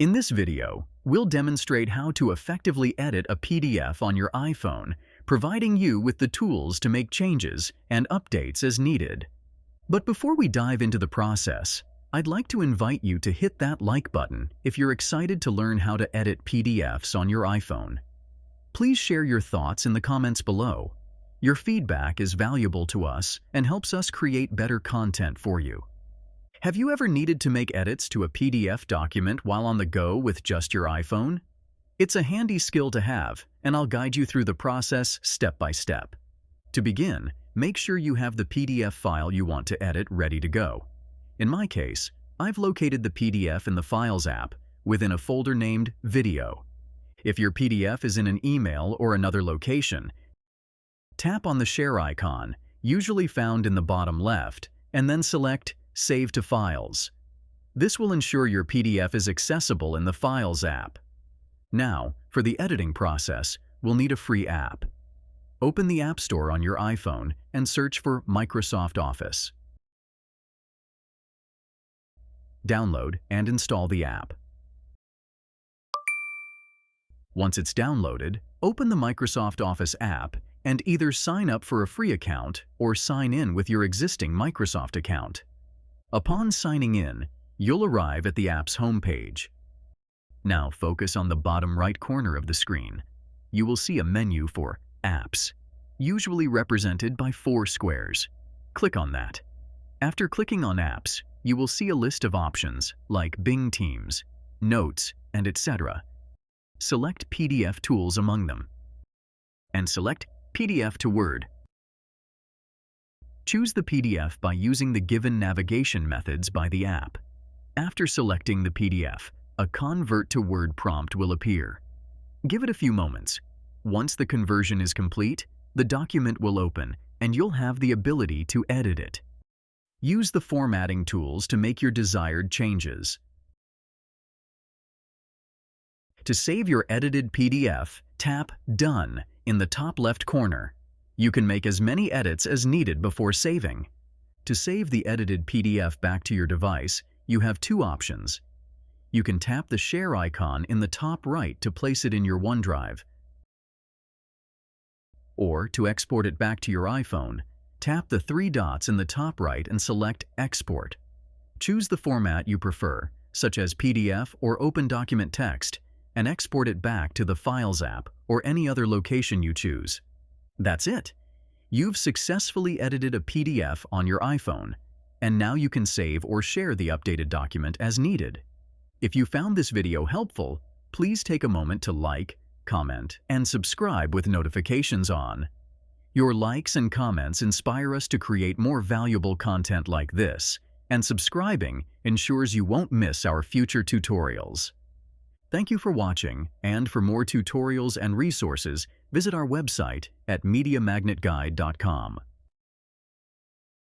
In this video, we'll demonstrate how to effectively edit a PDF on your iPhone, providing you with the tools to make changes and updates as needed. But before we dive into the process, I'd like to invite you to hit that like button if you're excited to learn how to edit PDFs on your iPhone. Please share your thoughts in the comments below. Your feedback is valuable to us and helps us create better content for you. Have you ever needed to make edits to a PDF document while on the go with just your iPhone? It's a handy skill to have, and I'll guide you through the process step by step. To begin, make sure you have the PDF file you want to edit ready to go. In my case, I've located the PDF in the Files app within a folder named Video. If your PDF is in an email or another location, tap on the share icon, usually found in the bottom left, and then select Save to Files. This will ensure your PDF is accessible in the Files app. Now, for the editing process, we'll need a free app. Open the App Store on your iPhone and search for Microsoft Office. Download and install the app. Once it's downloaded, open the Microsoft Office app and either sign up for a free account or sign in with your existing Microsoft account. Upon signing in, you'll arrive at the app's homepage. Now focus on the bottom right corner of the screen. You will see a menu for Apps, usually represented by 4 squares. Click on that. After clicking on Apps, you will see a list of options like Bing Teams, Notes, and etc. Select PDF Tools among them, and select PDF to Word. Choose the PDF by using the given navigation methods by the app. After selecting the PDF, a Convert to Word prompt will appear. Give it a few moments. Once the conversion is complete, the document will open and you'll have the ability to edit it. Use the formatting tools to make your desired changes. To save your edited PDF, tap Done in the top left corner. You can make as many edits as needed before saving. To save the edited PDF back to your device, you have 2 options. You can tap the share icon in the top right to place it in your OneDrive. Or, to export it back to your iPhone, tap the 3 dots in the top right and select Export. Choose the format you prefer, such as PDF or Open Document Text, and export it back to the Files app or any other location you choose. That's it. You've successfully edited a PDF on your iPhone, and now you can save or share the updated document as needed. If you found this video helpful, please take a moment to like, comment, and subscribe with notifications on. Your likes and comments inspire us to create more valuable content like this, and subscribing ensures you won't miss our future tutorials. Thank you for watching, and for more tutorials and resources, visit our website at MediaMagnetGuide.com.